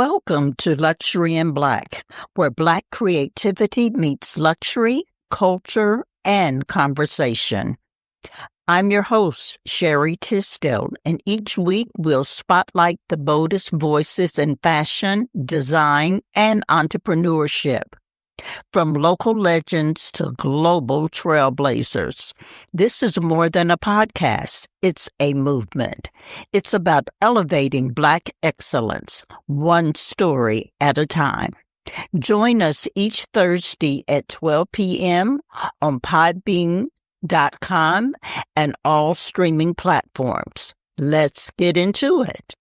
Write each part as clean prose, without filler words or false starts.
Welcome to Luxury in Black, where Black creativity meets luxury, culture, and conversation. I'm your host, Shari Tisdale, and each week we'll spotlight the boldest voices in fashion, design, and entrepreneurship. From local legends to global trailblazers, this is more than a podcast. It's a movement. It's about elevating Black excellence, one story at a time. Join us each Thursday at 12 p.m. on podbean.com and all streaming platforms. Let's get into it.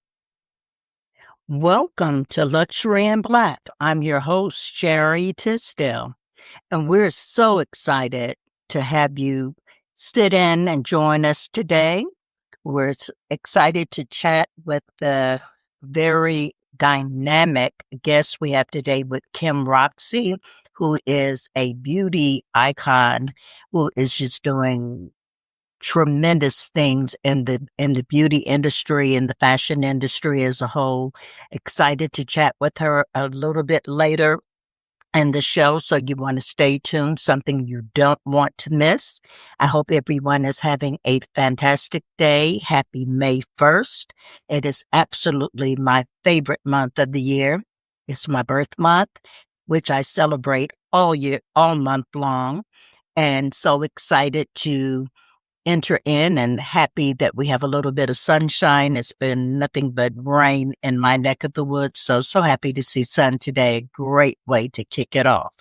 Welcome to Luxury in Black. I'm your host, Shari Tisdale, and we're so excited to have you sit in and join us today. We're excited to chat with the very dynamic guest we have today with Kim Roxie, who is a beauty icon who is just doing tremendous things in the beauty industry and the fashion industry as a whole. Excited to chat with her a little bit later in the show, so you want to stay tuned, something you don't want to miss. I hope everyone is having a fantastic day. Happy May 1st. It is absolutely my favorite month of the year. It's my birth month, which I celebrate all month long. And so excited to enter in and happy that we have a little bit of sunshine. It's been nothing but rain in my neck of the woods. So happy to see sun today. Great way to kick it off.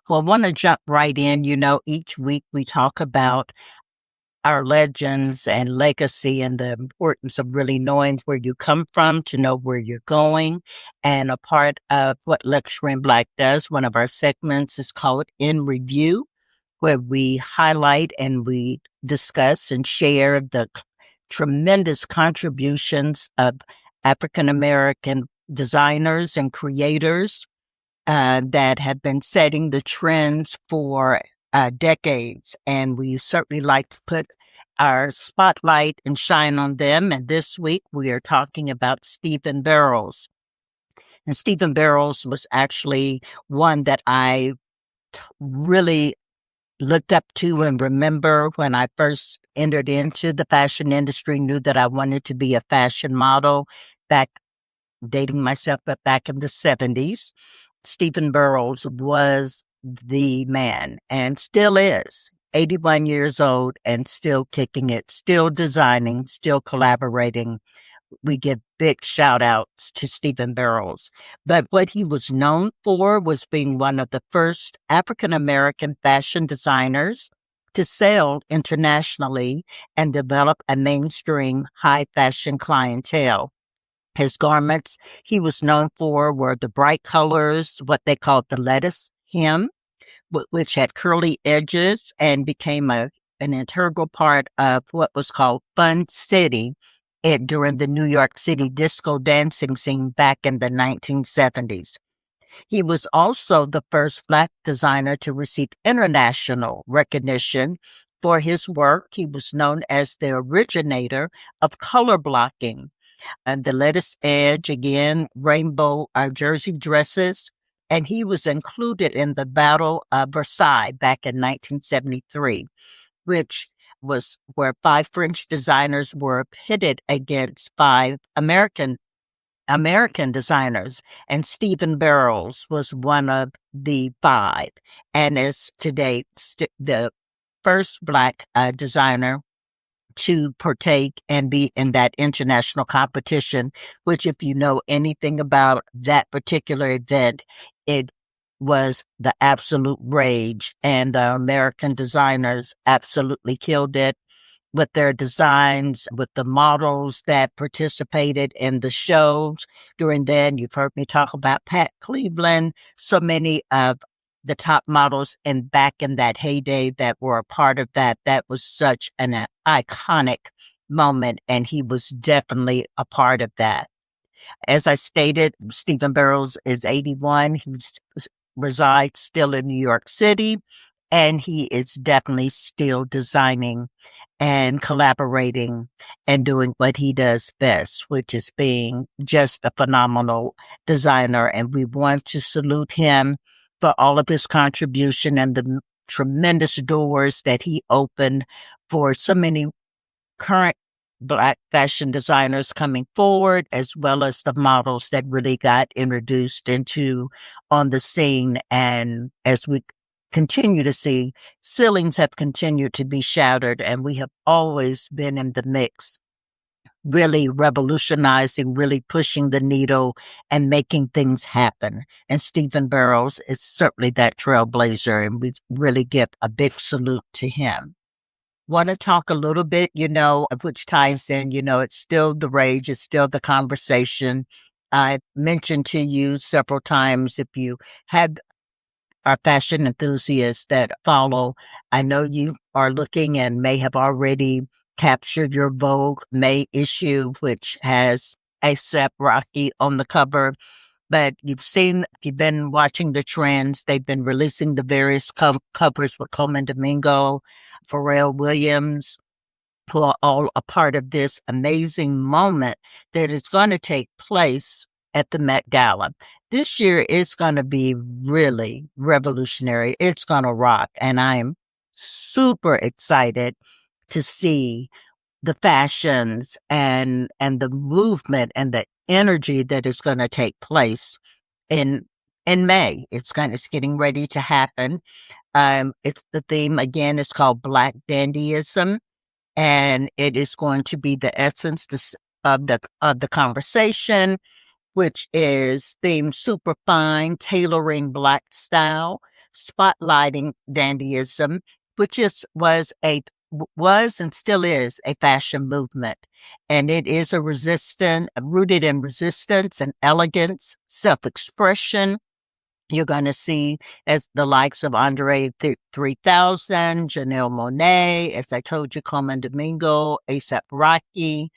Well, I want to jump right in. Each week we talk about our legends and legacy and the importance of really knowing where you come from to know where you're going. And a part of what Luxury in Black does, one of our segments is called In Review, where we highlight and we discuss and share the tremendous contributions of African-American designers and creators that have been setting the trends for decades. And we certainly like to put our spotlight and shine on them. And this week we are talking about Stephen Burrows. And Stephen Burrows was actually one that I really looked up to and remember when I first entered into the fashion industry, knew that I wanted to be a fashion model dating myself back in the 70s. Stephen Burrows was the man and still is 81 years old and still kicking it, still designing, still collaborating. We give big shout outs to Stephen Burrows. But what he was known for was being one of the first African-American fashion designers to sail internationally and develop a mainstream high fashion clientele. His garments he was known for were the bright colors, what they called the lettuce hem, which had curly edges and became an integral part of what was called Fun City during the New York City disco dancing scene back in the 1970s. He was also the first Black designer to receive international recognition for his work. He was known as the originator of color blocking and the lettuce edge, again, rainbow jersey dresses. And he was included in the Battle of Versailles back in 1973, which was where 5 French designers were pitted against 5 American designers, and Stephen Burrows was one of the 5, and is today the first Black designer to partake and be in that international competition, which, if you know anything about that particular event, it was the absolute rage, and the American designers absolutely killed it with their designs, with the models that participated in the shows during then. You've heard me talk about Pat Cleveland, so many of the top models back in that heyday that were a part of that. That was such an iconic moment, and he was definitely a part of that. As I stated, Stephen Burrows is 81. He resides still in New York City, and he is definitely still designing and collaborating and doing what he does best, which is being just a phenomenal designer. And we want to salute him for all of his contribution and the tremendous doors that he opened for so many current Black fashion designers coming forward, as well as the models that really got introduced into on the scene. And as we continue to see, ceilings have continued to be shattered, and we have always been in the mix, really revolutionizing, really pushing the needle and making things happen. And Stephen Burrows is certainly that trailblazer, and we really give a big salute to him. Want to talk a little bit, of which ties in, it's still the rage, it's still the conversation. I mentioned to you several times, if you have our fashion enthusiasts that follow, I know you are looking and may have already captured your Vogue May issue, which has A$AP Rocky on the cover. But if you've been watching the trends, they've been releasing the various covers with Coleman Domingo, Pharrell Williams, who are all a part of this amazing moment that is going to take place at the Met Gala. This year is going to be really revolutionary. It's going to rock. And I am super excited to see the fashions and the movement and the energy that is going to take place in in May. It's getting ready to happen. It's the theme again is called Black Dandyism, and it is going to be the essence of the conversation, which is themed super fine, tailoring Black style, spotlighting dandyism, which was and still is a fashion movement. And it is rooted in resistance and elegance, self-expression. You're going to see as the likes of Andre 3000, Janelle Monáe, as I told you, Coleman Domingo, A$AP Rocky,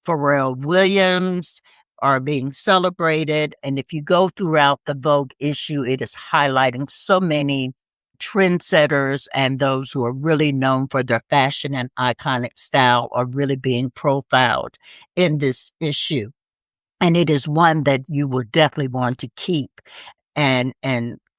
Pharrell Williams are being celebrated. And if you go throughout the Vogue issue, it is highlighting so many trendsetters and those who are really known for their fashion and iconic style are really being profiled in this issue. And it is one that you will definitely want to keep and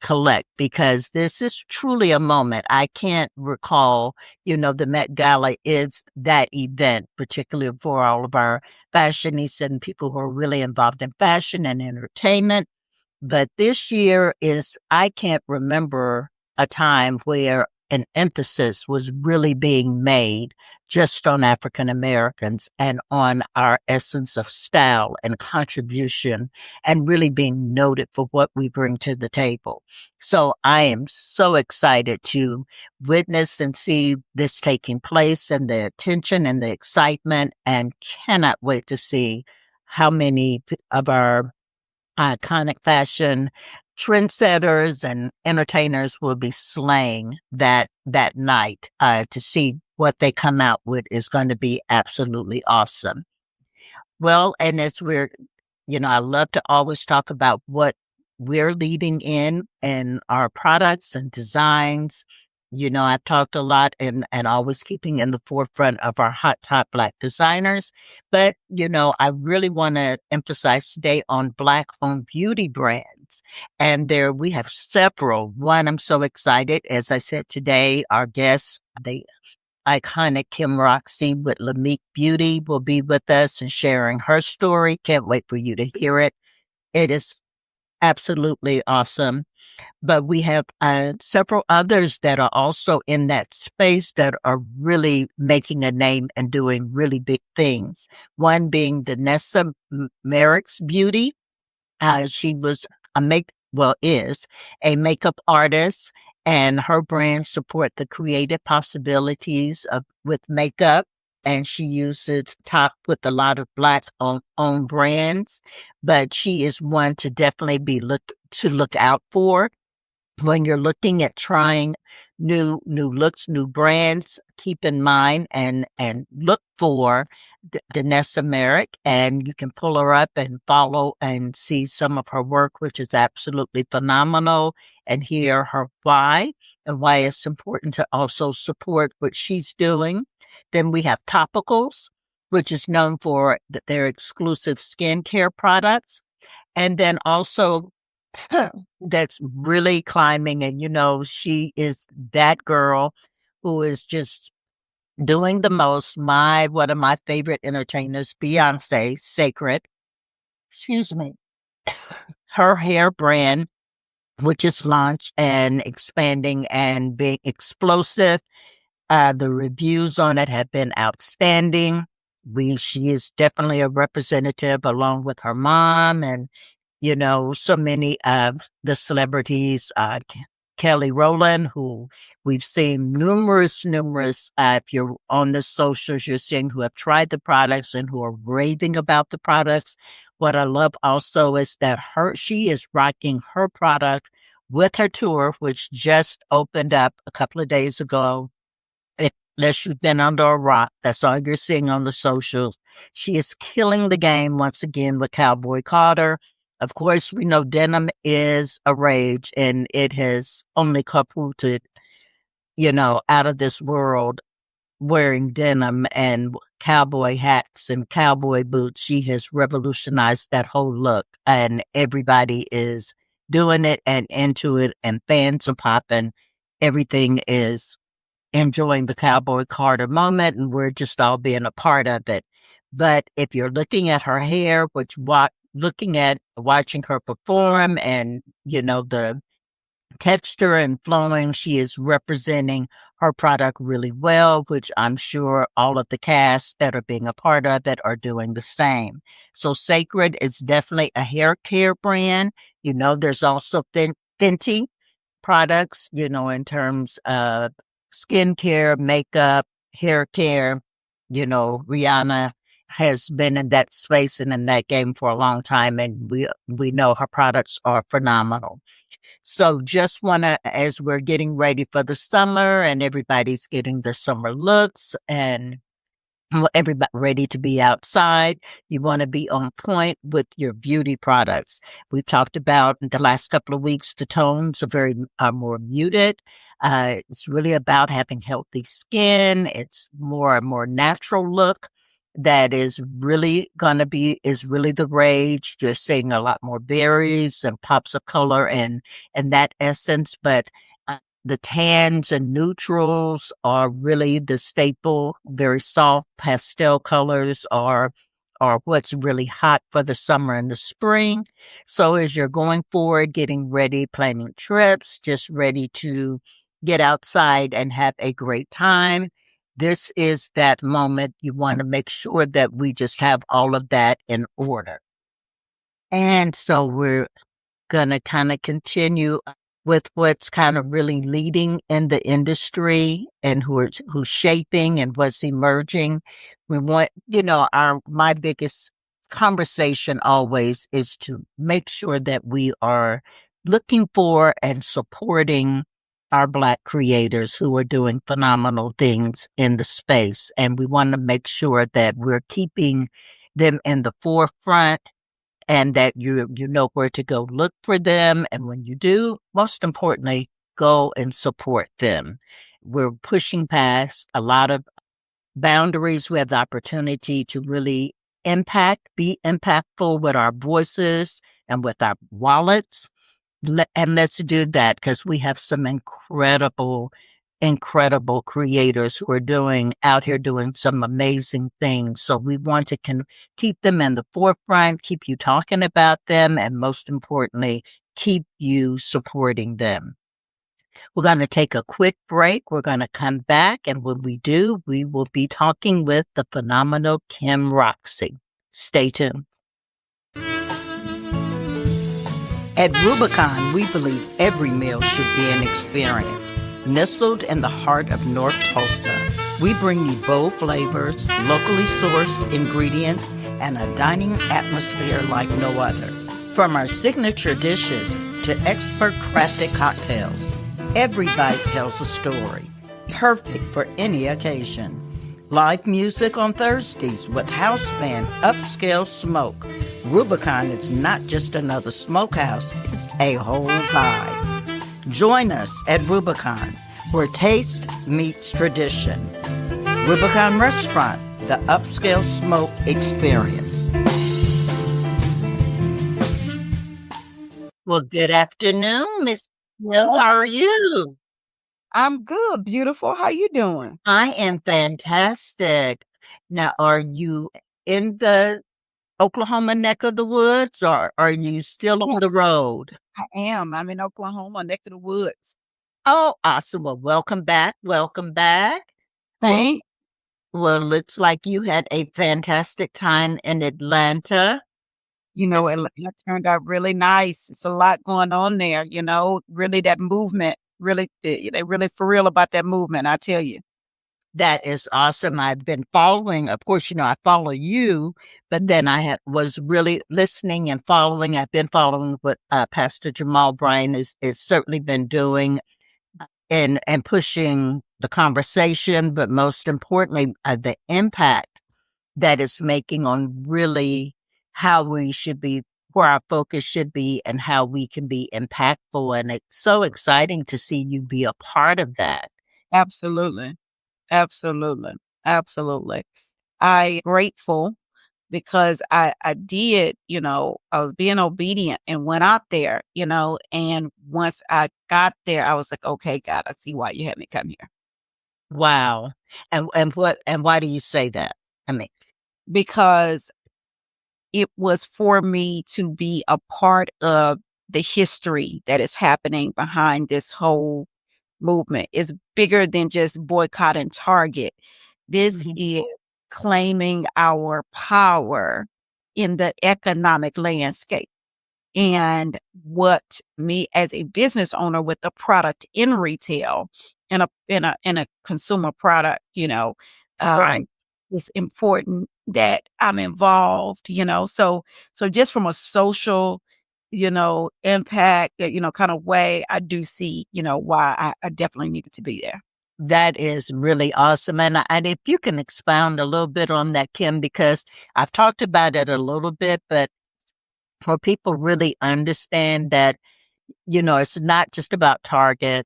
collect, because this is truly a moment. I can't recall, the Met Gala is that event, particularly for all of our fashionistas and people who are really involved in fashion and entertainment. But this year I can't remember a time where an emphasis was really being made just on African Americans and on our essence of style and contribution and really being noted for what we bring to the table. So I am so excited to witness and see this taking place and the attention and the excitement, and cannot wait to see how many of our iconic fashion trendsetters and entertainers will be slaying that night. To see what they come out with is going to be absolutely awesome. Well, and as I love to always talk about what we're leading in our products and designs. I've talked a lot and always keeping in the forefront of our hot top Black designers. But, I really want to emphasize today on Black owned beauty brands. And there we have several. One, I'm so excited. As I said today, our guest, the iconic Kim Roxie with Lamik Beauty, will be with us and sharing her story. Can't wait for you to hear it. It is absolutely awesome. But we have several others that are also in that space that are really making a name and doing really big things. One being Danessa Merrick's Beauty. She was is a makeup artist, and her brands support the creative possibilities of with makeup. And she uses top with a lot of Black owned brands, but she is one to definitely look out for. when you're looking at trying new looks, new brands, keep in mind and look for Danessa Merrick, and you can pull her up and follow and see some of her work, which is absolutely phenomenal, and hear her why and why it's important to also support what she's doing. Then we have Topicals, which is known for their exclusive skincare products. And then also that's really climbing. And, she is that girl who is just doing the most. One of my favorite entertainers, Beyonce, Sacred, excuse me, her hair brand, which is launched and expanding and being explosive. The reviews on it have been outstanding. She is definitely a representative along with her mom and so many of the celebrities, Kelly Rowland, who we've seen numerous, if you're on the socials, you're seeing who have tried the products and who are raving about the products. What I love also is that she is rocking her product with her tour, which just opened up a couple of days ago. Unless you've been under a rock, that's all you're seeing on the socials. She is killing the game once again with Cowboy Carter. Of course, we know denim is a rage, and it has only catapulted, out of this world wearing denim and cowboy hats and cowboy boots. She has revolutionized that whole look, and everybody is doing it and into it, and fans are popping. Everything is enjoying the Cowboy Carter moment, and we're just all being a part of it. But if you're looking at her hair, watching her perform and, the texture and flowing, she is representing her product really well, which I'm sure all of the cast that are being a part of it are doing the same. So Sacred is definitely a hair care brand. There's also Fenty products, in terms of skincare, makeup, hair care. Rihanna has been in that space and in that game for a long time, and we know her products are phenomenal. So just want to, as we're getting ready for the summer and everybody's getting their summer looks and everybody ready to be outside, you want to be on point with your beauty products. We talked about in the last couple of weeks, the tones are more muted. It's really about having healthy skin. It's a more natural look that is really the rage. You're seeing a lot more berries and pops of color and that essence, but the tans and neutrals are really the staple. Very soft pastel colors are what's really hot for the summer and the spring. So as you're going forward, getting ready, planning trips, just ready to get outside and have a great time, this is that moment. You want to make sure that we just have all of that in order. And so we're going to kind of continue with what's kind of really leading in the industry and who's shaping and what's emerging. We want, my biggest conversation always is to make sure that we are looking for and supporting our Black creators who are doing phenomenal things in the space. And we want to make sure that we're keeping them in the forefront and that you know where to go look for them. And when you do, most importantly, go and support them. We're pushing past a lot of boundaries. We have the opportunity to really be impactful with our voices and with our wallets. And let's do that because we have some incredible creators who are out here doing some amazing things. So we want to keep them in the forefront, keep you talking about them, and most importantly, keep you supporting them. We're going to take a quick break. We're going to come back, and when we do, we will be talking with the phenomenal Kim Roxie. Stay tuned. At Rubicon, we believe every meal should be an experience. Nestled in the heart of North Tulsa, we bring you bold flavors, locally sourced ingredients, and a dining atmosphere like no other. From our signature dishes to expert crafted cocktails. Every bite tells a story, perfect for any occasion. Live music on Thursdays with house band Upscale Smoke. Rubicon is not just another smokehouse, it's a whole vibe. Join us at Rubicon, where taste meets tradition. Rubicon Restaurant, the Upscale Smoke experience. Well, good afternoon, Miss Hill. How are you? I'm good, beautiful. How you doing? I am fantastic. Now, are you in the Oklahoma neck of the woods, or are you still on the road? I am. I'm in Oklahoma, neck of the woods. Oh, awesome. Well, welcome back. Welcome back. Well, Thank well, looks like you had a fantastic time in Atlanta. it turned out really nice. It's a lot going on there, really that movement, really, they really for real about that movement, I tell you. That is awesome. I've been following, of course, I follow you, but then was really listening and following. I've been following what Pastor Jamal Bryan is certainly been doing and pushing the conversation, but most importantly, the impact that it's making on really how we should be, where our focus should be, and how we can be impactful. And it's so exciting to see you be a part of that. Absolutely. Absolutely. Absolutely. I grateful because I did, I was being obedient and went out there, and once I got there, I was like, okay, God, I see why you had me come here. Wow. And why do you say that? I mean, Because it was for me to be a part of the history that is happening behind this whole movement. It's bigger than just boycotting Target. This Mhm. is claiming our power in the economic landscape. And what me as a business owner with a product in retail and in a consumer product, um, Right. it's important that I'm involved, so just from a social, impact, kind of way, I do see, why I definitely needed to be there. That is really awesome. And if you can expound a little bit on that, Kim, because I've talked about it a little bit, but for people really understand that, it's not just about Target,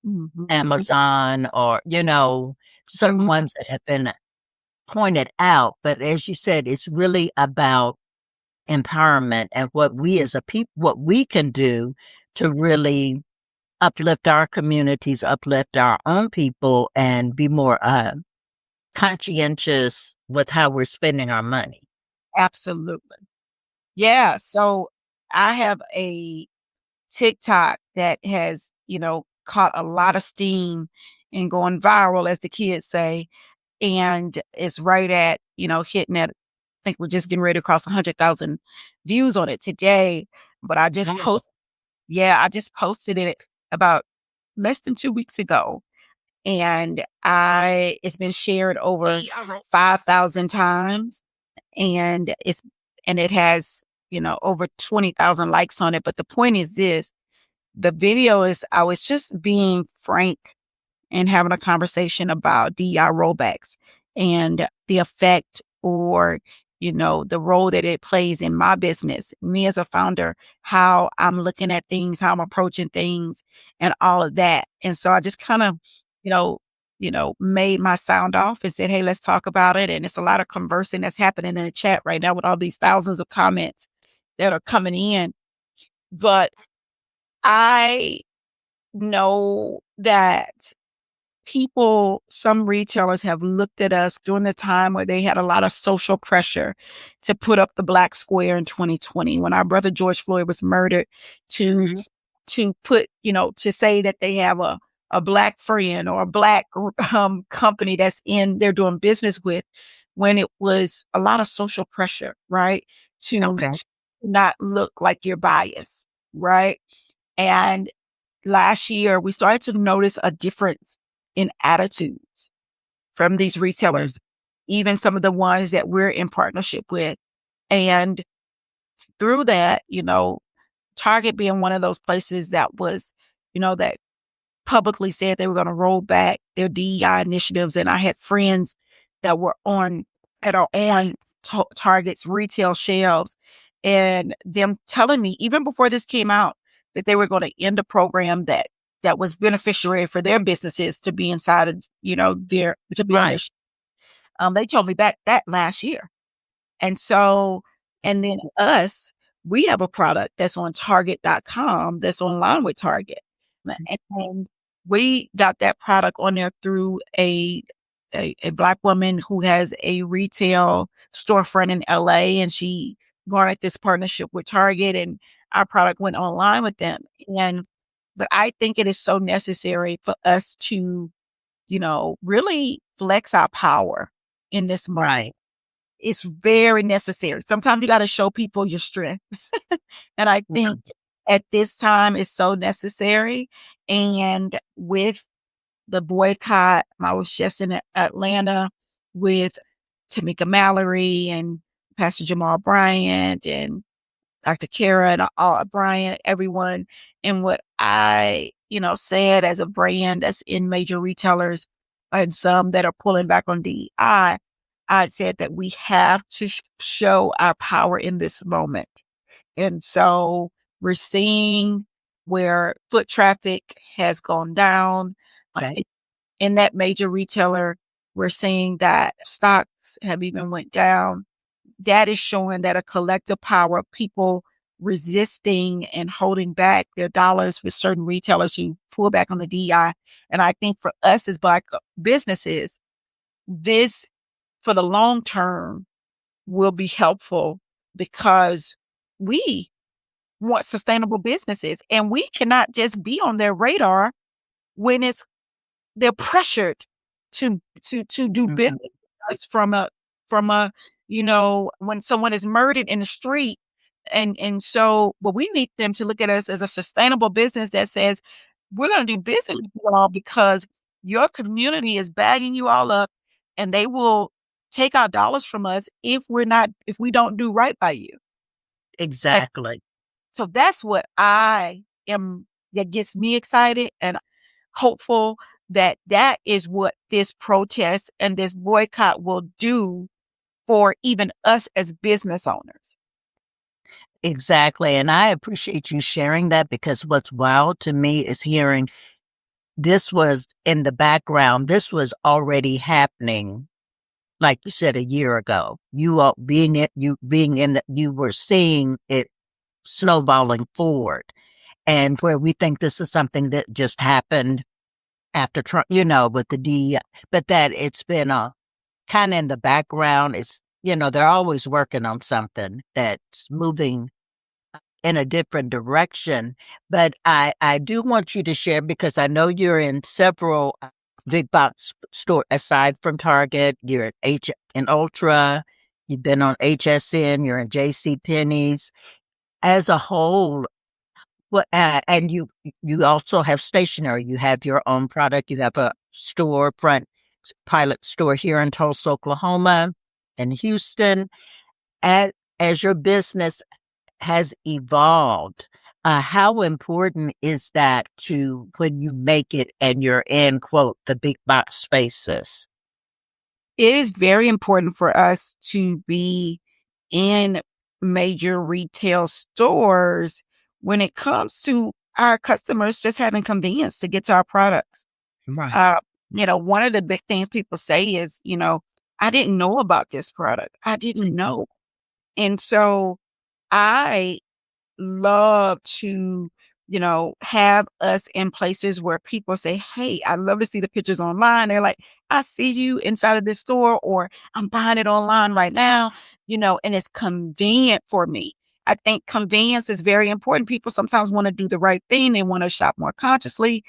Mhm. Amazon, or, certain ones that have been pointed out. But as you said, it's really about empowerment and what we as a people, what we can do to really uplift our communities, uplift our own people, and be more conscientious with how we're spending our money. Absolutely. Yeah. So I have a TikTok that has, caught a lot of steam and going viral, as the kids say. And it's right at, hitting at, I think we're just getting ready to cross 100,000 views on it today. But Wow. I just posted it about less than 2 weeks ago. And it's been shared over 5,000 times. And it has, over 20,000 likes on it. But the point is this: the video is, I was just being frank and having a conversation about DEI rollbacks and the effect, or, the role that it plays in my business, me as a founder, how I'm looking at things, how I'm approaching things, and all of that. And so I just kind of, you know, made my sound off and said, hey, let's talk about it. And it's a lot of conversing that's happening in the chat right now with all these thousands of comments that are coming in. But I know that some retailers have looked at us during the time where they had a lot of social pressure to put up the black square in 2020 when our brother George Floyd was murdered, to Mhm. to put, to say that they have a black friend or a black company they're doing business with, when it was a lot of social pressure, right? Okay. To not look like you're biased, right? And last year, we started to notice a difference in attitudes from these retailers, even some of the ones that we're in partnership with. And through that, Target being one of those places that was, that publicly said they were going to roll back their DEI initiatives. And I had friends that were that are on Target's retail shelves, and them telling me even before this came out that they were going to end a program that was beneficiary for their businesses to be inside of, their, to be on their, they told me back that last year. And so, and then we have a product that's on Target.com that's online with Target. And we got that product on there through a Black woman who has a retail storefront in LA, and she garnered this partnership with Target, and our product went online with them. But I think it is so necessary for us to, really flex our power in this moment. Right. It's very necessary. Sometimes you got to show people your strength. And I think at this time it's so necessary. And with the boycott, I was just in Atlanta with Tamika Mallory and Pastor Jamal Bryant and Dr. Kara and all Bryant, everyone. And what I, said as a brand that's in major retailers and some that are pulling back on DEI, I said that we have to show our power in this moment. And so we're seeing where foot traffic has gone down. Okay. In that major retailer, we're seeing that stocks have even went down. That is showing that a collective power of people resisting and holding back their dollars with certain retailers who pull back on the DEI. And I think for us as Black businesses, this for the long term will be helpful because we want sustainable businesses, and we cannot just be on their radar when they're pressured to do business from a when someone is murdered in the street. And so, but we need them to look at us as a sustainable business that says, we're going to do business with you all because your community is bagging you all up, and they will take our dollars from us if we don't do right by you. Exactly. So that's what that gets me excited and hopeful that is what this protest and this boycott will do for even us as business owners. Exactly. And I appreciate you sharing that, because what's wild to me is hearing this was in the background. This was already happening, like you said, a year ago. You were seeing it snowballing forward, and where we think this is something that just happened after Trump, with the D, but that it's been kind of in the background. It's, they're always working on something that's moving in a different direction. But I do want you to share, because I know you're in several big box store aside from Target. You're at in Ultra. You've been on HSN. You're in J.C. Penney's. As a whole, and you also have stationery. You have your own product. You have a storefront pilot store here in Tulsa, Oklahoma, and Houston. As your business has evolved, how important is that to when you make it and you're in, quote, the big box spaces? It is very important for us to be in major retail stores when it comes to our customers just having convenience to get to our products. Right. One of the big things people say is, I didn't know about this product. I didn't know. And so I love to, have us in places where people say, hey, I love to see the pictures online. They're like, I see you inside of this store, or I'm buying it online right now, and it's convenient for me. I think convenience is very important. People sometimes want to do the right thing. They want to shop more consciously,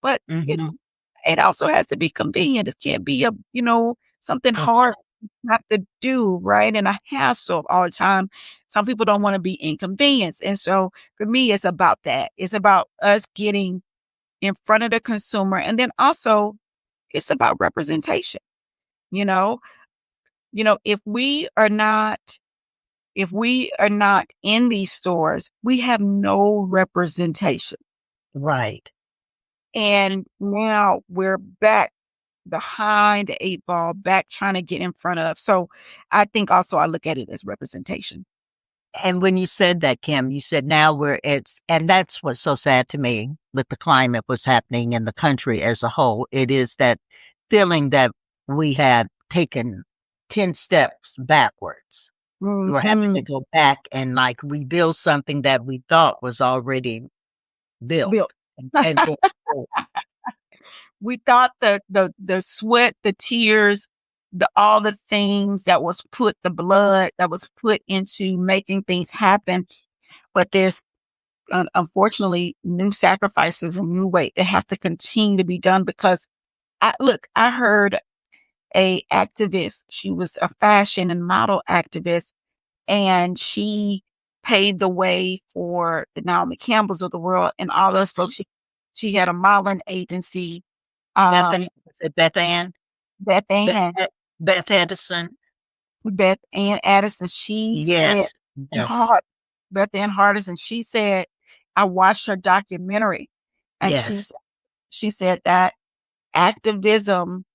but, it also has to be convenient. It can't be something hard not to do, right? And a hassle all the time. Some people don't want to be inconvenienced. And so for me, it's about that. It's about us getting in front of the consumer. And then also it's about representation. You know, if we are not if we are not in these stores, we have no representation. Right. And now we're back behind the 8 ball, back trying to get in front of. So I think also I look at it as representation. And when you said that, Kim, you said now and that's what's so sad to me with the climate, what's happening in the country as a whole. It is that feeling that we have taken 10 steps backwards. We're having to Mhm. go back and like rebuild something that we thought was already built Built. and go forward. We thought the sweat, the tears, all the things that was put, the blood that was put into making things happen, but there's unfortunately new sacrifices and new weight that have to continue to be done because I heard a activist. She was a fashion and model activist, and she paved the way for the Naomi Campbells of the world and all those folks. She had a modeling agency. Beth, is it Beth Ann? Beth Beth, Ann, Beth Edison? Beth Ann Addison, she said, Yes. and Yes. Beth Ann Hardison, she said, I watched her documentary, and Yes. she said that activism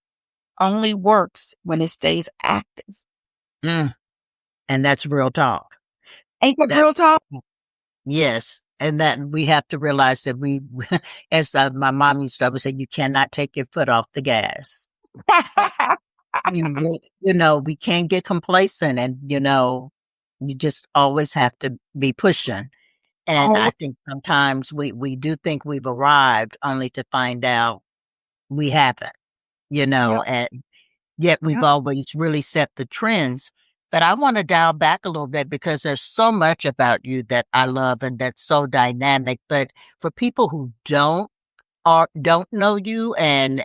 only works when it stays active. Mm. And that's real talk. Ain't that That real talk? Yes, and that we have to realize that as my mom used to always say, you cannot take your foot off the gas. We can't get complacent, and you just always have to be pushing. And I Oh, think sometimes we do think we've arrived, only to find out we haven't. yeah, And yet we've yeah, always really set the trends. But I want to dial back a little bit because there's so much about you that I love and that's so dynamic. But for people who don't know you and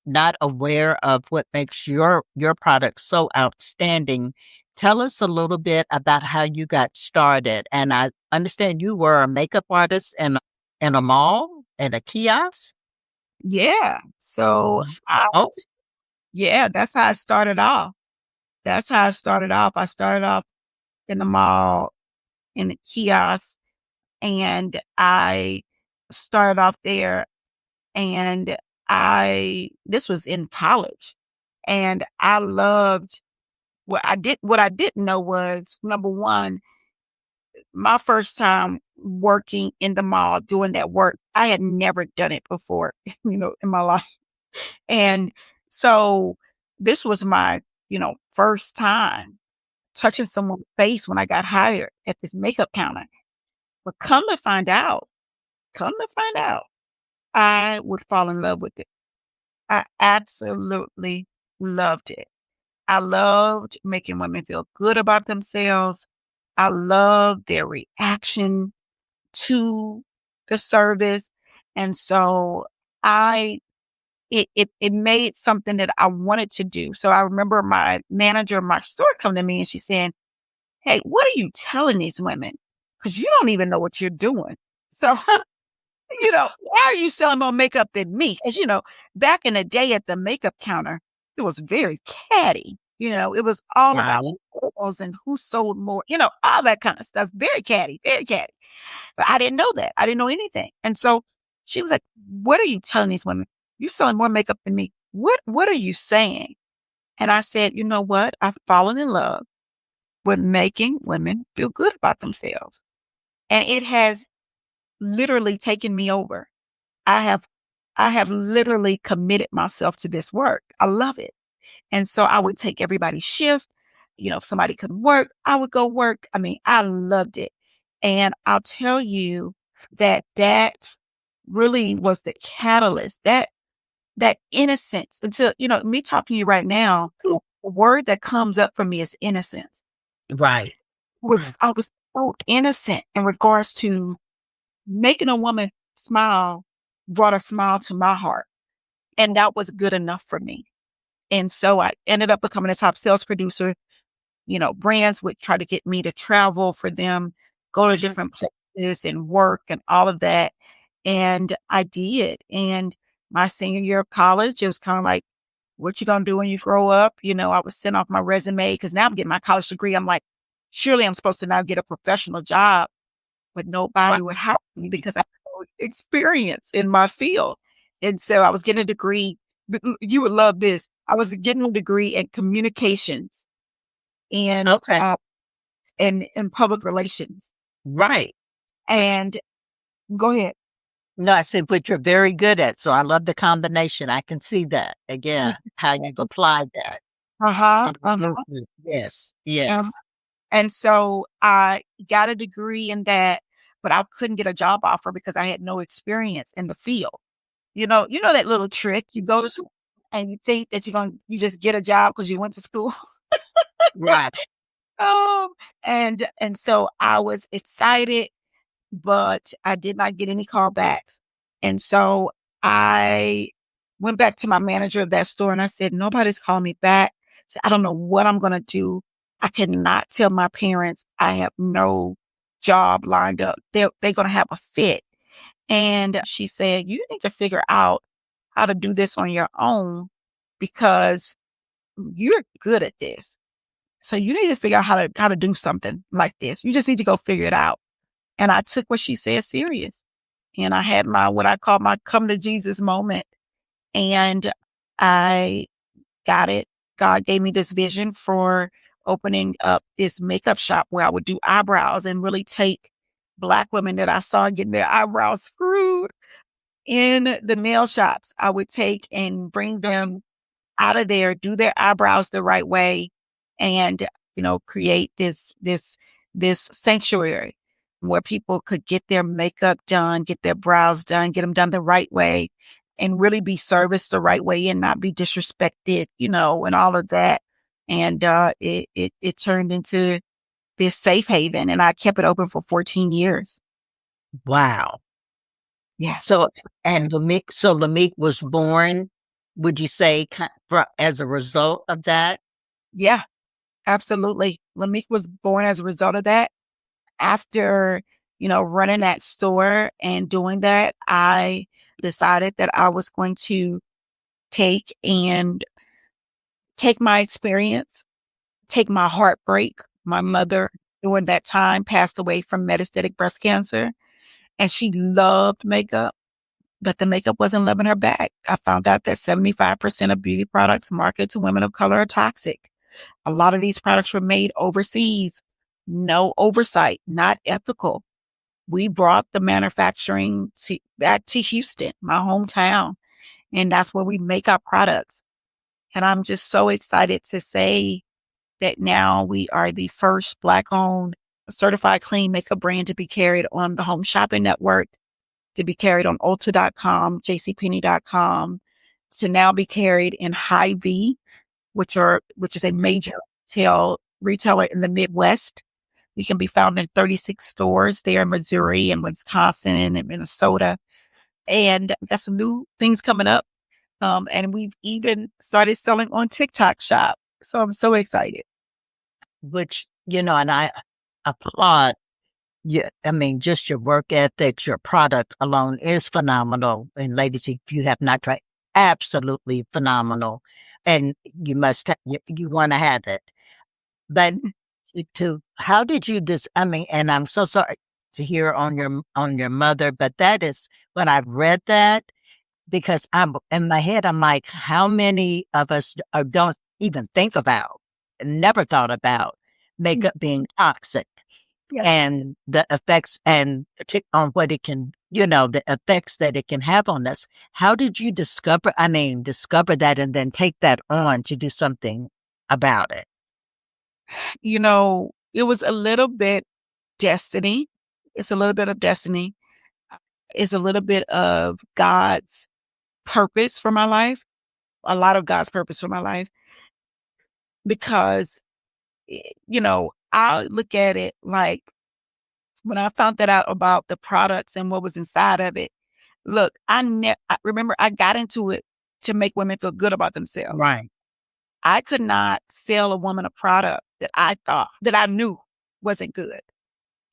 not aware of what makes your product so outstanding, tell us a little bit about how you got started. And I understand you were a makeup artist in a mall, in a kiosk. yeah. So, Oh, yeah, that's how I started off. That's how I started off. I started off in the mall, in the kiosk, and I started off there, and this was in college, and I loved what I didn't know was, number 1, my first time working in the mall doing that work, I had never done it before, in my life. And so this was my, first time touching someone's face when I got hired at this makeup counter. But come to find out, I would fall in love with it. I absolutely loved it. I loved making women feel good about themselves. I loved their reaction to the service. And so I it made something that I wanted to do. So I remember my manager of my store come to me and she's saying, "Hey, what are you telling these women? Because you don't even know what you're doing. So, why are you selling more makeup than me?" As back in the day at the makeup counter, it was very catty. It was all about wow. sales and who sold more, all that kind of stuff. Very catty, very catty. But I didn't know that. I didn't know anything. And so she was like, "What are you telling these women? You're selling more makeup than me. What are you saying?" And I said, "You know what? I've fallen in love with making women feel good about themselves. And it has literally taken me over. I have I have literally committed myself to this work. I love it. And so I would take everybody's shift. If somebody couldn't work, I would go work. I mean, I loved it. And I'll tell you that really was the catalyst, that innocence until, me talking to you right now, the word that comes up for me is innocence. Right. Right. I was so innocent in regards to making a woman smile, brought a smile to my heart. And that was good enough for me. And so I ended up becoming a top sales producer. Brands would try to get me to travel for them, go to different places and work and all of that. And I did. And my senior year of college, it was kind of like, what you gonna do when you grow up? I was sent off my resume because now I'm getting my college degree. I'm like, surely I'm supposed to now get a professional job, but nobody would help me because I have no experience in my field. And so I was getting a degree. You would love this. I was getting a degree in communications and Okay. in public relations. Right. And go ahead. No, I said, which you're very good at. So I love the combination. I can see that again, how you've applied that. Uh-huh. And Uh-huh. yes, Um, yes. and so I got a degree in that, but I couldn't get a job offer because I had no experience in the field. You know that little trick. You go to school and you think that you just get a job because you went to school. Right. Um, and so I was excited, but I did not get any callbacks. And so I went back to my manager of that store and I said, nobody's calling me back. So I don't know what I'm going to do. I cannot tell my parents I have no job lined up. They're going to have a fit. And she said, you need to figure out how to do this on your own because you're good at this. So you need to figure out how to do something like this. You just need to go figure it out. And I took what she said serious. And I had my, what I call my come to Jesus moment. And I got it. God gave me this vision for opening up this makeup shop where I would do eyebrows and really take Black women that I saw getting their eyebrows screwed in the nail shops. I would take and bring them out of there, do their eyebrows the right way, and create this sanctuary where people could get their makeup done, get their brows done, get them done the right way, and really be serviced the right way and not be disrespected, and all of that. And it turned into this safe haven, and I kept it open for 14 years. Wow. Yeah. So, and Lamik was born, would you say, as a result of that? Yeah, absolutely. Lamik was born as a result of that. After, running that store and doing that, I decided that I was going to take my experience, take my heartbreak. My mother during that time passed away from metastatic breast cancer, and she loved makeup, but the makeup wasn't loving her back. I found out that 75% of beauty products marketed to women of color are toxic. A lot of these products were made overseas, no oversight, not ethical. We brought the manufacturing back to Houston, my hometown, and that's where we make our products. And I'm just so excited to say that now we are the first Black-owned certified clean makeup brand to be carried on the Home Shopping Network, to be carried on Ulta.com, JCPenney.com, to now be carried in Hy-Vee, which is a major retailer in the Midwest. We can be found in 36 stores there in Missouri and Wisconsin and Minnesota. And we got some new things coming up. And we've even started selling on TikTok Shop. So I'm so excited. Which, and I applaud you. I mean, just your work ethics, your product alone is phenomenal. And ladies, if you have not tried, absolutely phenomenal. And you must, you want to have it. But how did you I mean, and I'm so sorry to hear on your mother, but that is when I read that, because I'm in my head, I'm like, how many of us don't even think about, never thought about makeup being toxic Yes. and the effects and on what it can, the effects that it can have on us. How did you discover that and then take that on to do something about it? It was a little bit destiny. It's a little bit of destiny. It's a little bit of God's purpose for my life, a lot of God's purpose for my life, because, I look at it like when I found that out about the products and what was inside of it. Look, I remember I got into it to make women feel good about themselves. Right. I could not sell a woman a product that I knew wasn't good.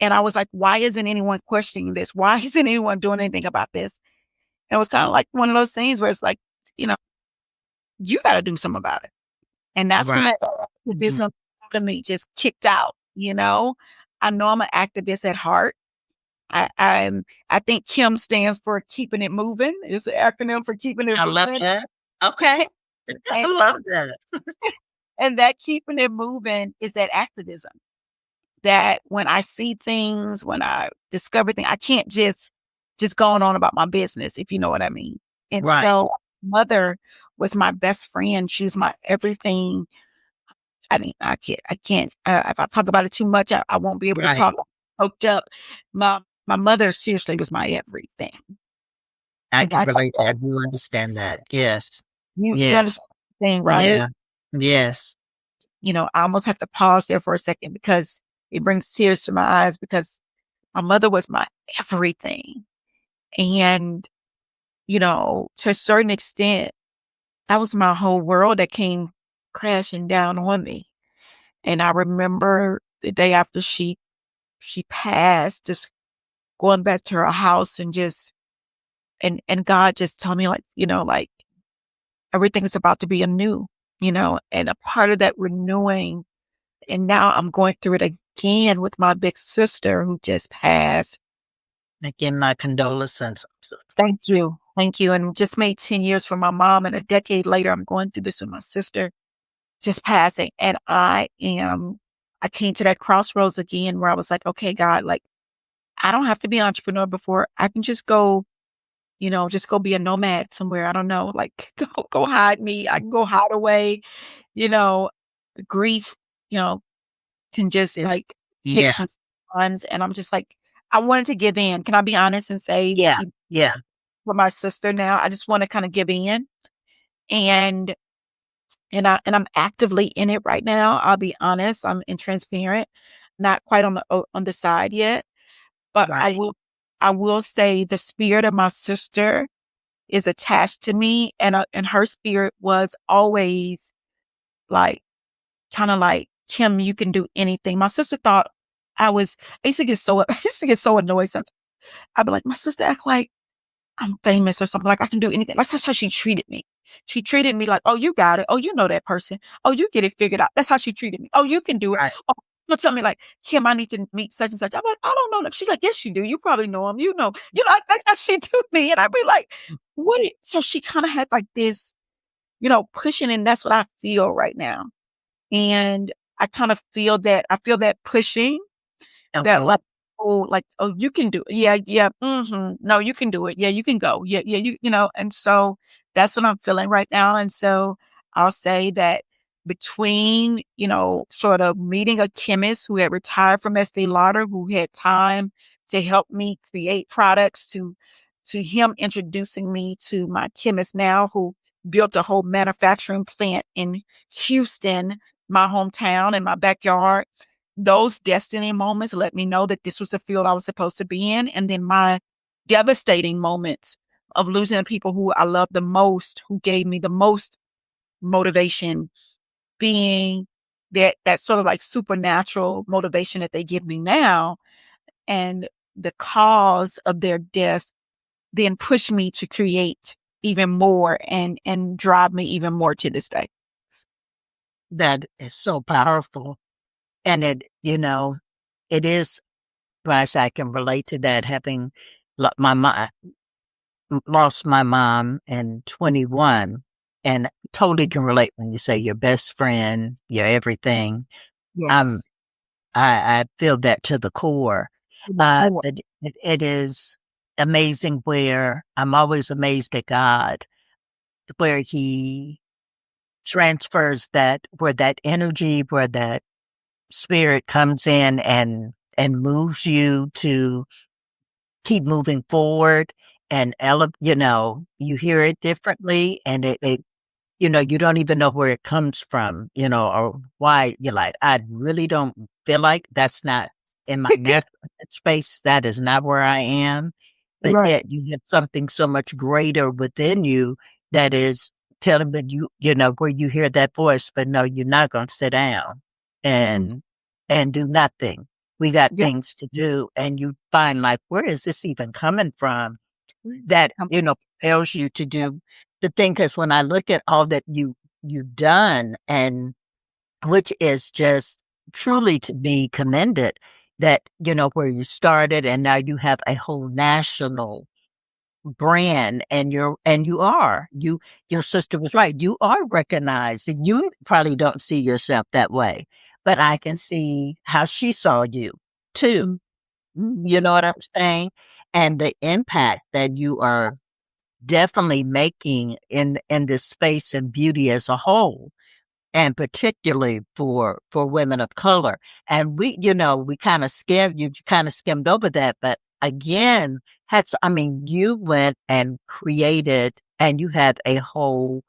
And I was like, why isn't anyone questioning this? Why isn't anyone doing anything about this? And it was kind of like one of those things where it's like, you know, you got to do something about it. And that's when Right. that business to me just kicked out. you know. I know I'm an activist at heart. I think Kim stands for keeping it moving. It's an acronym for keeping it I love moving. that. Okay. And, I love that. and that keeping it moving is that activism. That when I see things, when I discover things, I can't just go on about my business, if you know what I mean. And Right. so mother was my best friend. She was my everything. I mean, I can't, if I talk about it too much, I won't be able to Right. talk choked up. My mother seriously was my everything. I And can I, relate to that. You understand that. Yes. you Yes. understand what I'm saying, right? Yeah. Yes. I almost have to pause there for a second because it brings tears to my eyes because my mother was my everything. And, to a certain extent, that was my whole world that came crashing down on me. And I remember the day after she passed, just going back to her house and just and God just told me like everything is about to be anew, and a part of that renewing, and now I'm going through it again with my big sister who just passed. Again, my condolences. Thank you. Thank you. And just made 10 years for my mom. And a decade later, I'm going through this with my sister just passing. And I came to that crossroads again where I was like, okay, God, like, I don't have to be an entrepreneur before. I can just go, just go be a nomad somewhere. I don't know, like go hide me. I can go hide away, you know, the grief, you know, can just It's, like hit yeah. sometimes. And I'm just like, I wanted to give in. Can I be honest and say, Yeah. Yeah. for my sister now, I just want to kind of give in. And I'm actively in it right now. I'll be honest. I'm in transparent, not quite on the side yet, but I Right. will I will say the spirit of my sister is attached to me, and her spirit was always like kind of like, Kim, you can do anything. My sister thought I used to get so I used to get so annoyed sometimes. I'd be like, my sister act like I'm famous or something, like I can do anything. That's how she treated me. She treated me like, oh, you got it. Oh, you know that person. Oh, you get it figured out. That's how she treated me. Oh, you can do it. Right. Oh, she'll tell me like, Kim, I need to meet such and such. I'm like, I don't know them. She's like, yes, you do. You probably know him. That's how she do me. And I'd be like, so she kind of had like this, pushing, and that's what I feel right now. And I kind of I feel that pushing that Okay. like, you can do it. Yeah, yeah. No, you can do it. Yeah, you can go. Yeah, yeah, and so that's what I'm feeling right now. And so I'll say that between, sort of meeting a chemist who had retired from Estee Lauder, who had time to help me create products, to him introducing me to my chemist now who built a whole manufacturing plant in Houston, my hometown, in my backyard. Those destiny moments let me know that this was the field I was supposed to be in. And then my devastating moments of losing the people who I love the most, who gave me the most motivation, being that sort of like supernatural motivation that they give me now. And the cause of their deaths then push me to create even more and drive me even more to this day. That is so powerful. And it is, when I say I can relate to that, having my mom, lost my mom in 21, and totally can relate when you say your best friend, your everything. I'm, Yes. I feel that to the core. Oh, It is amazing where I'm always amazed at God, where he transfers that, where that energy, where that spirit comes in and moves you to keep moving forward and you hear it differently, and it you don't even know where it comes from, or why. You're like, I really don't feel like that's not in my natural space. That is not where I am. But right. yet you have something so much greater within you that is telling me where you hear that voice, but no, you're not going to sit down Mm, and do nothing. We got yeah. things to do, and you find like, where is this even coming from? That Um, propels you to do the thing. Because when I look at all that you've done, and which is just truly to be commended that, where you started and now you have a whole national brand and your sister was right. You are recognized and you probably don't see yourself that way, but I can see how she saw you too. You know what I'm saying? And the impact that you are definitely making in this space and beauty as a whole, and particularly for women of color. And we kind of skimmed over that, but again, you went and created, and you have a whole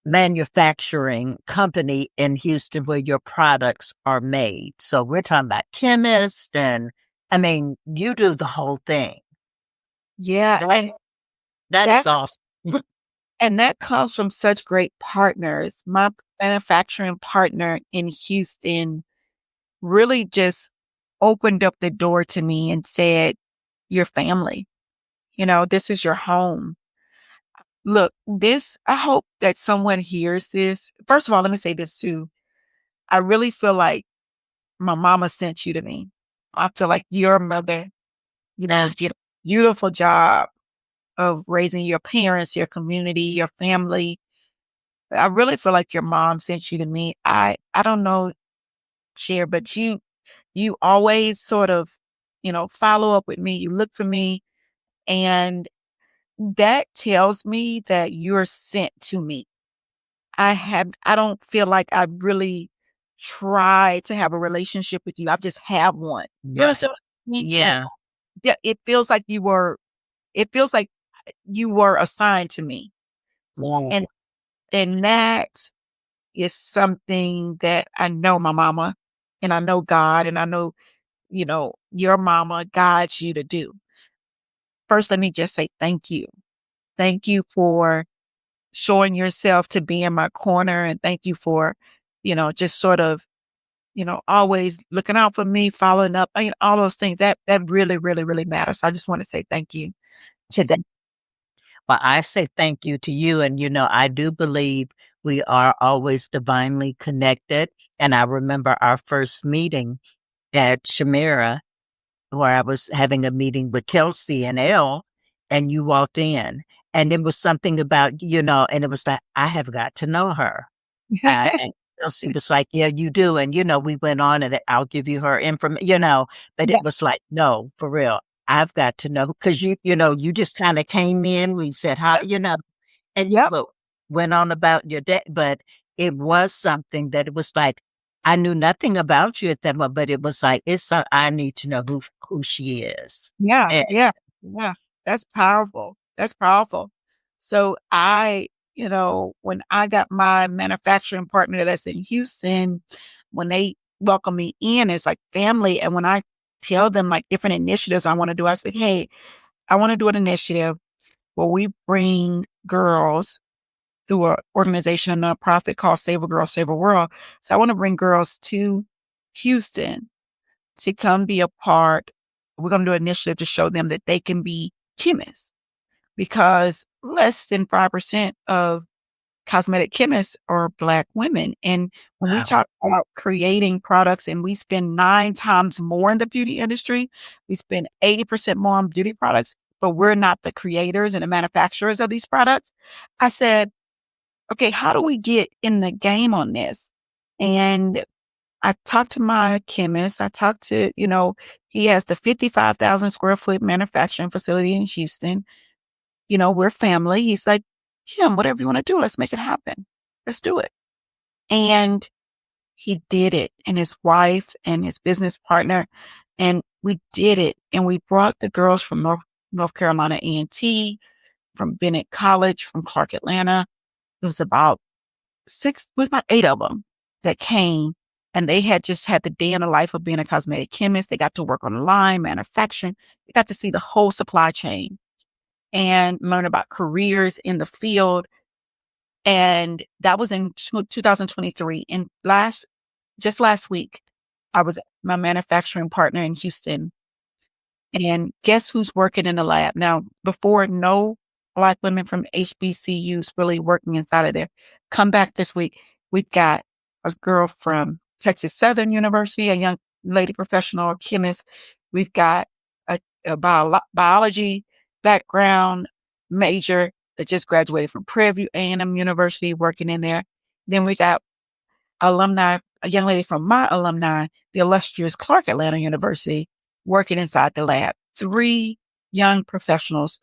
manufacturing company in Houston where your products are made. So we're talking about chemists, and you do the whole thing. Yeah, That that is that awesome. and that comes from such great partners. My manufacturing partner in Houston really just opened up the door to me and said, "Your family, this is your home." Look, I hope that someone hears this. First of all, let me say this too. I really feel like my mama sent you to me. I feel like your mother, did a beautiful job of raising your parents, your community, your family. I really feel like your mom sent you to me. I don't know, Cher, but you always sort of, follow up with me. You look for me, and that tells me that you're sent to me. I don't feel like I've really tried to have a relationship with you. I've just have one. You Right. understand what I mean? And Yeah. yeah, it feels like you were assigned to me. Wow. And that is something that I know my mama and I know God and I know, your mama guides you to do. First, let me just say thank you. Thank you for showing yourself to be in my corner, and thank you for, just sort of, always looking out for me, following up, all those things that really, really, really matters. So I just want to say thank you to that. Well, I say thank you to you. And, I do believe we are always divinely connected. And I remember our first meeting at Shamira, where I was having a meeting with Kelsey and Elle, and you walked in. And it was something about, and it was like, I have got to know her. And Elsie was like, "Yeah, you do." And, we went on and I'll give you her information, but it Yeah. was like, no, for real. I've got to know because you just kind of came in. We said, hi, Yep. and Yep. well, went on about your day. But it was something that it was like, I knew nothing about you at that moment, but it was like, I need to know who she is. Yeah. And Yeah. Yeah. That's powerful. That's powerful. So when I got my manufacturing partner that's in Houston, when they welcome me in, it's like family. And when I tell them like different initiatives I want to do, I said, hey, I want to do an initiative where we bring girls through an organization, a nonprofit called Save a Girl, Save a World. So I want to bring girls to Houston to come be a part. We're going to do an initiative to show them that they can be chemists because less than 5% of cosmetic chemists are Black women. And when we wow, talk about creating products and we spend 9 times more in the beauty industry, we spend 80% more on beauty products, but we're not the creators and the manufacturers of these products. I said, okay, how do we get in the game on this? And I talked to my chemist. I talked to, he has the 55,000 square foot manufacturing facility in Houston. We're family. He's like, Kim, whatever you want to do, let's make it happen. Let's do it. And he did it, and his wife and his business partner. And we did it. And we brought the girls from North Carolina A&T, from Bennett College, from Clark Atlanta. It was about 8 of them that came, and they had just had the day in the life of being a cosmetic chemist. They got to work on the line, manufacturing. They got to see the whole supply chain and learn about careers in the field. And that was in 2023. And just last week, I was at my manufacturing partner in Houston. And guess who's working in the lab? Now, before, no Black women from HBCUs really working inside of there. Come back this week. We've got a girl from Texas Southern University, a young lady professional chemist. We've got a biology background major that just graduated from Prairie View A&M University, working in there. Then we got alumni, a young lady from my alumni, the illustrious Clark Atlanta University, working inside the lab. 3 young professionals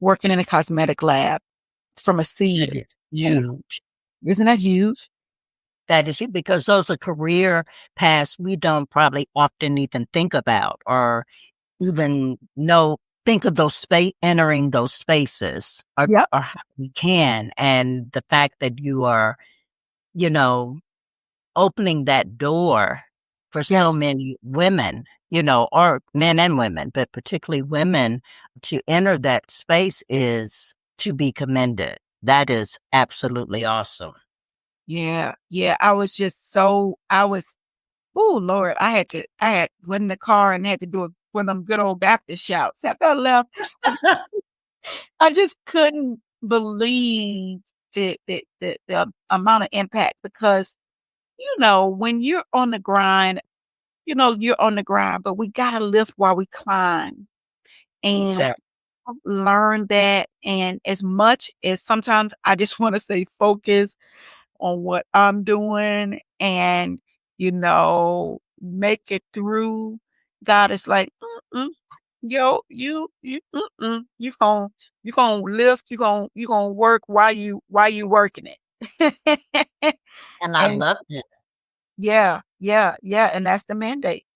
working in a cosmetic lab from a seed. That is huge. Isn't that huge? That is it, because those are career paths we don't probably often even think about or even know, think of those entering those spaces Yep. or how we can. And the fact that you are, you know, opening that door for so many women, or men and women, but particularly women to enter that space is to be commended. That is absolutely awesome. Yeah. Yeah. Oh Lord, I had went in the car and had to do one of them good old Baptist shouts after I left. I just couldn't believe the amount of impact because, when you're on the grind, you're on the grind, but we got to lift while we climb and Exactly. learn that. And as much as sometimes I just want to say focus on what I'm doing and, make it through, God is like, mm-mm, yo, you gonna lift, you gonna work while you working it. And I And love it. yeah, yeah, yeah. And that's the mandate.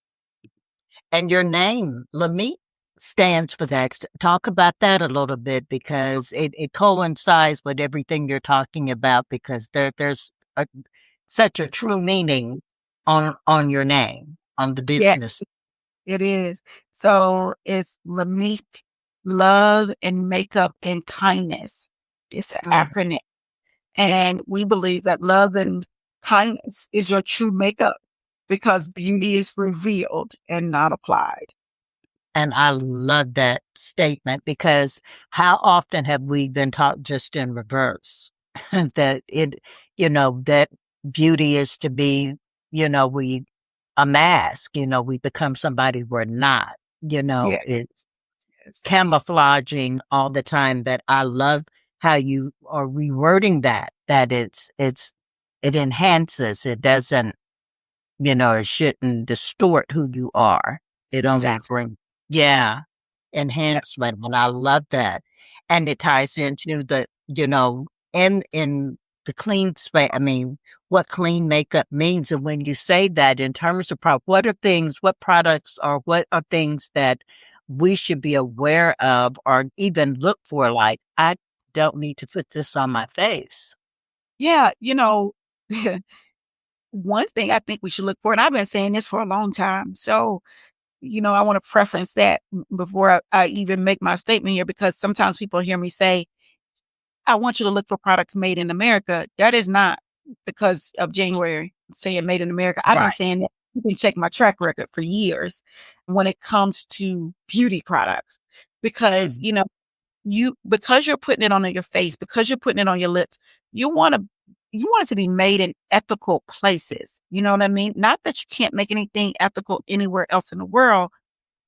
And your name, Lamik, stands for that. Talk about that a little bit because it coincides with everything you're talking about because there's such a true meaning on your name, on the Yeah, business. it is. So it's Lamik, love and makeup and kindness. It's an Mm. acronym. And we believe that love and kindness is your true makeup because beauty is revealed and not applied. And I love that statement because how often have we been taught just in reverse that that beauty is to be, we a mask, we become somebody we're not, Yeah. it's Yes. camouflaging all the time. That I love how you are rewording that it enhances, it doesn't, it shouldn't distort who you are. It only Exactly. brings, yeah, enhancement. And I love that. And it ties into the, in the clean space. I mean, what clean makeup means. And when you say that in terms of what products or what are things that we should be aware of or even look for? Like, I don't need to put this on my face. Yeah. One thing I think we should look for, and I've been saying this for a long time. So, I want to preference that before I even make my statement here, because sometimes people hear me say, I want you to look for products made in America. That is not because of January saying made in America. I've been Right. saying that. You can check my track record for years when it comes to beauty products because, Mm. because you're putting it on your face, because you're putting it on your lips, you want to you want it to be made in ethical places. You know what I mean? Not that you can't make anything ethical anywhere else in the world,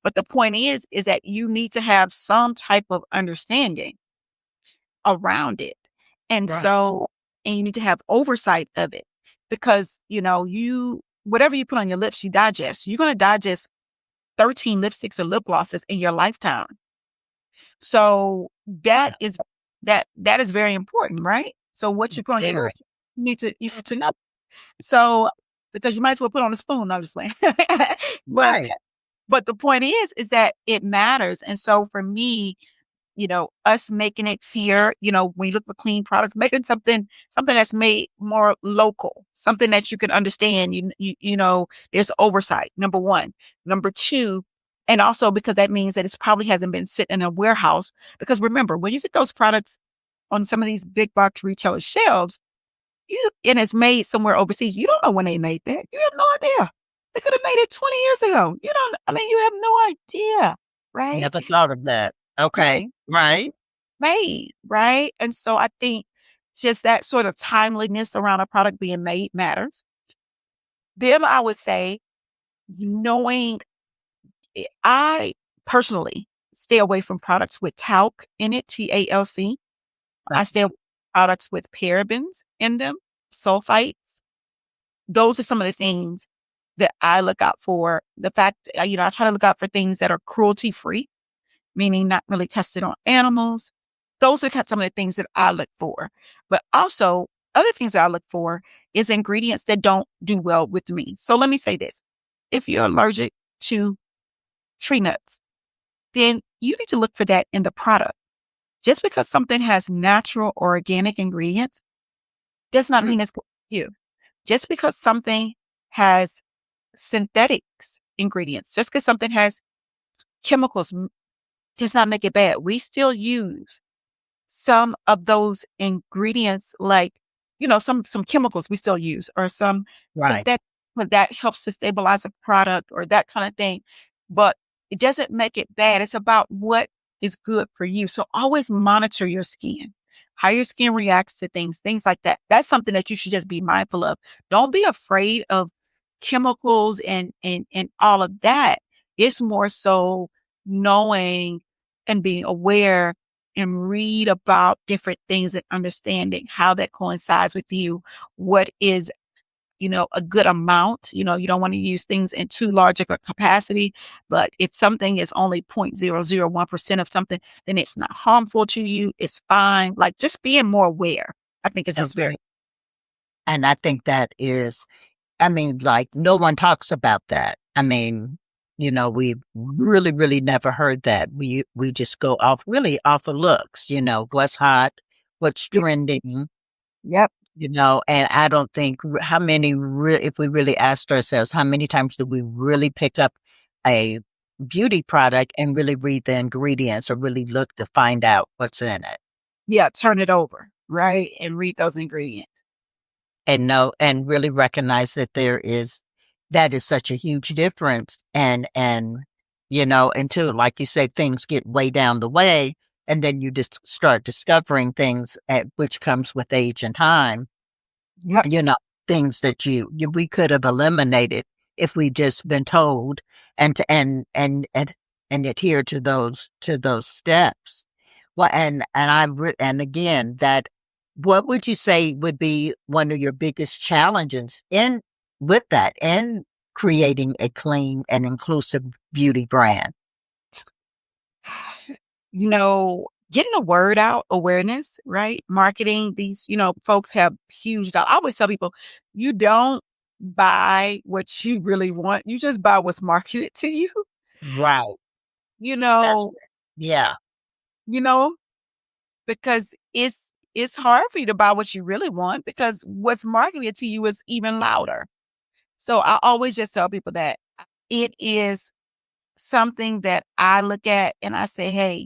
but the point is that you need to have some type of understanding around it. And Right. so, and you need to have oversight of it because, whatever you put on your lips, you digest. You're going to digest 13 lipsticks or lip glosses in your lifetime. So that is very important, right? So what you put on your Very. lips, you need to know. So because you might as well put on a spoon. No, I'm just playing. but Right. but the point is that it matters. And so for me, us making it here, when you look for clean products, making something that's made more local, something that you can understand. There's oversight. Number one, number two, and also because that means that it probably hasn't been sitting in a warehouse. Because remember, when you get those products on some of these big box retailer shelves, and it's made somewhere overseas, you don't know when they made that. You have no idea. They could have made it 20 years ago. You have no idea, right? Never thought of that. Okay. Right. Made, right? And so I think just that sort of timeliness around a product being made matters. Then I would say knowing I personally stay away from products with talc in it, TALC. I Right. stay away from products with parabens in them, sulfites. Those are some of the things that I look out for. The fact, I try to look out for things that are cruelty free, meaning not really tested on animals. Those are some of the things that I look for. But also, other things that I look for is ingredients that don't do well with me. So let me say this. If you're allergic to tree nuts, then you need to look for that in the product. Just because something has natural or organic ingredients does not mean it's good for you. Just because something has synthetics ingredients, just because something has chemicals does not make it bad. We still use some of those ingredients, like, some chemicals we still use, or some Right. synthetic, but that helps to stabilize a product or that kind of thing. But it doesn't make it bad. It's about what is good for you. So always monitor your skin, how your skin reacts to things like that. That's something that you should just be mindful of. Don't be afraid of chemicals and all of that. It's more so knowing and being aware and read about different things and understanding how that coincides with you. What is, a good amount? You don't want to use things in too large of a capacity, but if something is only 0.001% of something, then it's not harmful to you. It's fine. Like, just being more aware, I think is just very. Okay. And I think that is, I mean, like, no one talks about that. I mean, we really, really never heard that. We just go really off of looks, what's hot, what's Yep. trending, Yep. and I don't think how many, if we really asked ourselves, how many times do we really pick up a beauty product and really read the ingredients or really look to find out what's in it? Yeah. Turn it over. Right. And read those ingredients. And know and really recognize that that is such a huge difference. And too, like you say, things get way down the way, and then you just start discovering things which comes with age and time, Yep. you know, things that we could have eliminated if we just been told and to and adhere to those steps. Well, and again, that what would you say would be one of your biggest challenges in with that and creating a clean and inclusive beauty brand? Getting the word out, awareness, right? Marketing, these, folks have huge. I always tell people, you don't buy what you really want. You just buy what's marketed to you. Right. You That's know, yeah. you know, because it's hard for you to buy what you really want because what's marketed to you is even louder. So I always just tell people that it is something that I look at and I say, hey,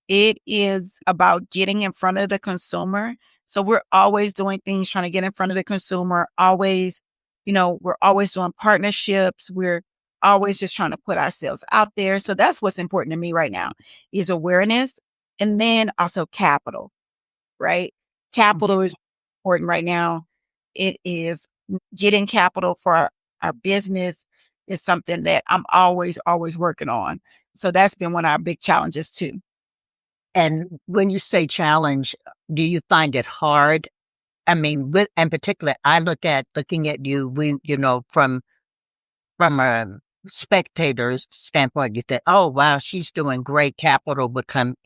it is about getting in front of the consumer. So we're always doing things trying to get in front of the consumer, always, we're always doing partnerships. We're always just trying to put ourselves out there. So that's what's important to me right now is awareness and then also capital, right? Capital is important right now. It is getting capital for our business is something that I'm always, always working on. So that's been one of our big challenges too. And when you say challenge, do you find it hard? I mean, with in particular, looking at you, from a spectator's standpoint, you think, oh wow, she's doing great. Capital would come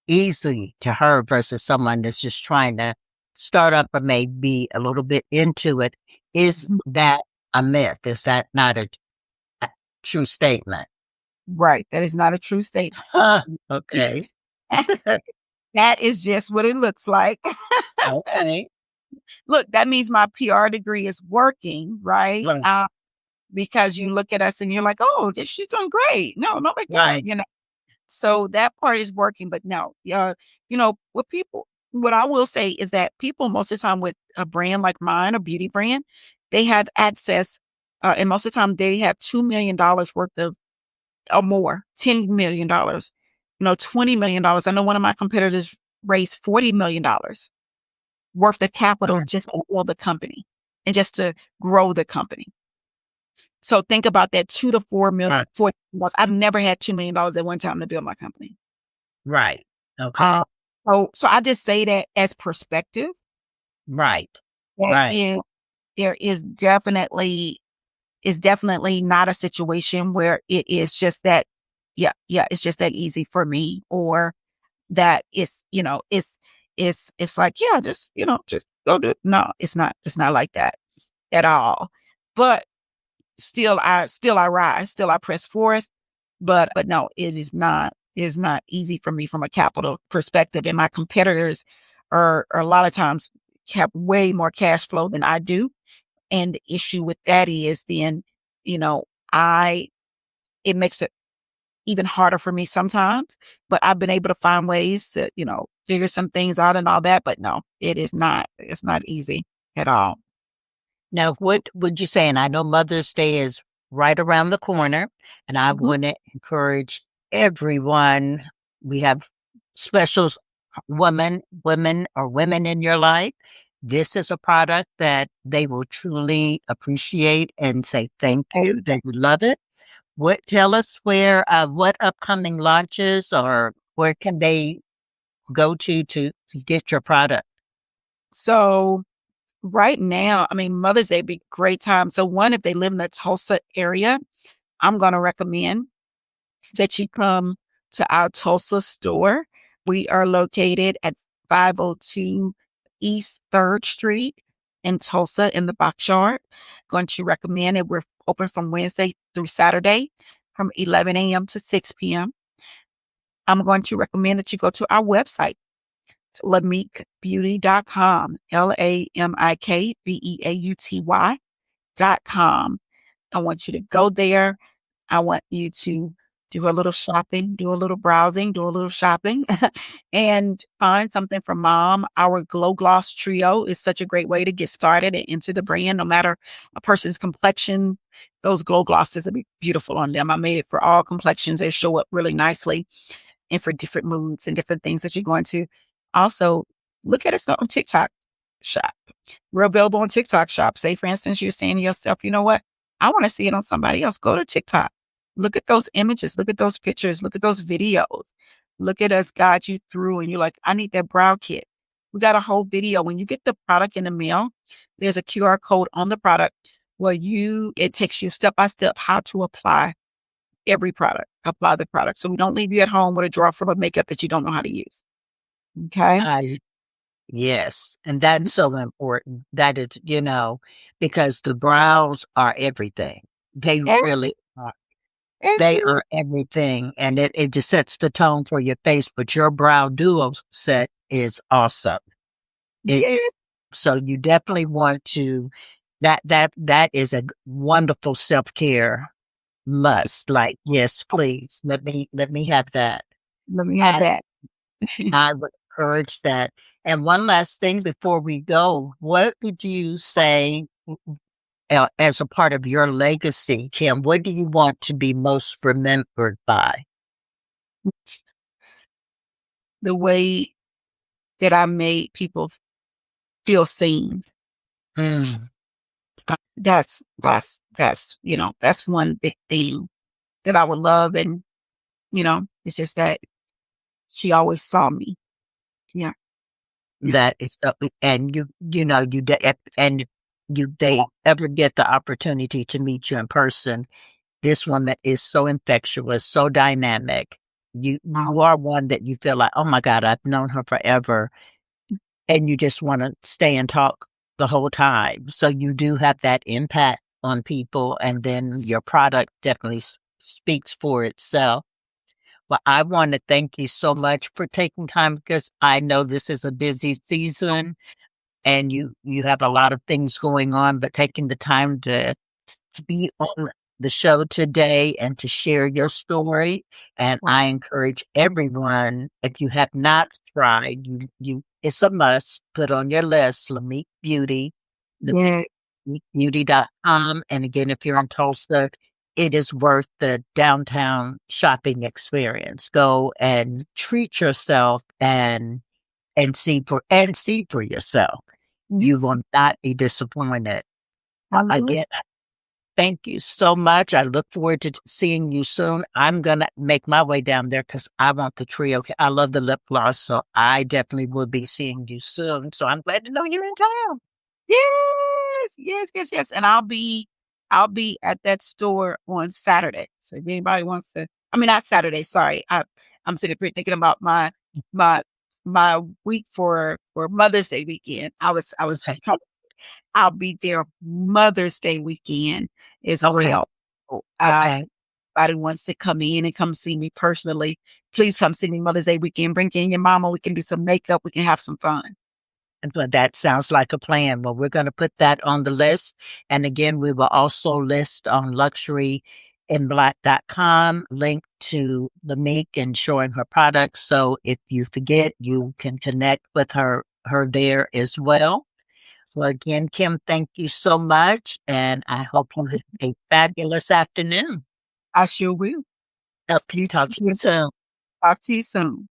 easy to her versus someone that's just trying to start up or maybe a little bit into it. Is that a myth? Is that not a true statement? Right. That is not a true statement. Huh, okay. That is just what it looks like. Okay. Look, that means my PR degree is working, right? Right. Because you look at us and you're like, oh, she's doing great. No, not like that, Right. So that part is working, but no, with people, what I will say is that people most of the time with a brand like mine, a beauty brand, they have access, and most of the time they have $2 million worth of or more, $10 million, $20 million. I know one of my competitors raised $40 million worth of capital just to build the company. and just to grow the company. So think about that 2 to 4 million. Right. I've never had $2 million at one time to build my company. Right. Okay. So I just say that as perspective. Right. That Right. there is definitely not a situation where it is just that, yeah, it's just that easy for me, or that it's like, yeah, just go do it. No, it's not like that at all. But still I rise, still I press forth. But no, it is not easy for me from a capital perspective. And my competitors are a lot of times have way more cash flow than I do. And the issue with that is then, you know, I it makes it even harder for me sometimes. But I've been able to find ways to, figure some things out and all that. But no, it's not easy at all. Now, what would you say? And I know Mother's Day is right around the corner, and I Mhm. want to encourage everyone. We have specials, women in your life. This is a product that they will truly appreciate and say thank you. They would love it. Tell us what upcoming launches, or where can they go to get your product? So right now, I mean, Mother's Day be a great time. So one, if they live in the Tulsa area, I'm going to recommend that you come to our Tulsa store. We are located at 502 East 3rd Street in Tulsa in the box yard. Going to recommend it. We're open from Wednesday through Saturday from 11 a.m. to 6 p.m. I'm going to recommend that you go to our website, lamikbeauty.com, LAMIKBEAUTY.com. I want you to go there. I want you to do a little shopping, do a little browsing, do a little shopping, and find something for mom. Our Glow Gloss Trio is such a great way to get started and into the brand. No matter a person's complexion, those glow glosses will be beautiful on them. I made it for all complexions. They show up really nicely and for different moods and different things that you're going to. Also, look at us on TikTok shop. We're available on TikTok shop. Say, for instance, you're saying to yourself, you know what? I want to see it on somebody else. Go to TikTok. Look at those images. Look at those pictures. Look at those videos. Look at us guide you through. And you're like, I need that brow kit. We got a whole video. When you get the product in the mail, there's a QR code on the product where it takes you step by step how to apply apply the product. So we don't leave you at home with a drawer full of makeup that you don't know how to use. Okay. Yes, and that's so important. That is, because the brows are everything. They Every- really are. They every- are everything, and it just sets the tone for your face. But your brow duo set is awesome. It yeah, so you definitely want to. That is a wonderful self-care must. Like, yes, please let me have that. let me have that. I would encourage that. And one last thing before we go, what would you say as a part of your legacy, Kim? What do you want to be most remembered by? The way that I made people feel seen. Mm, That's one big thing that I would love. And, it's just that she always saw me. Yeah. Yeah. that is, and and they ever get the opportunity to meet you in person. This woman is so infectious, so dynamic. You are one that you feel like, oh my God, I've known her forever. And you just want to stay and talk the whole time. So you do have that impact on people, and then your product definitely speaks for itself. Well, I want to thank you so much for taking time, because I know this is a busy season and you have a lot of things going on, but taking the time to be on the show today and to share your story. And I encourage everyone, if you have not tried, it's a must. Put on your list, Lamik Beauty, Yeah. lamikbeauty.com. And again, if you're in Tulsa, it is worth the downtown shopping experience. Go and treat yourself and see for yourself. You Yes. will not be disappointed. Again, thank you so much. I look forward to seeing you soon. I'm going to make my way down there because I want the trio. I love the lip gloss, so I definitely will be seeing you soon. So I'm glad to know you're in town. Yes, yes, yes, yes. And I'll be at that store on Saturday. So if anybody wants to, I mean not Saturday, sorry. I'm sitting here thinking about my my week for Mother's Day weekend. Okay. I'll be there Mother's Day weekend as Okay. well. So, Okay. anybody wants to come in and come see me personally, please come see me Mother's Day weekend. Bring in your mama. We can do some makeup. We can have some fun. But that sounds like a plan. Well, we're going to put that on the list. And again, we will also list on luxuryinblack.com link to Lamik and showing her products. So if you forget, you can connect with her there as well. Well, again, Kim, thank you so much. And I hope you have a fabulous afternoon. I sure will. Talk to you soon. Talk to you soon.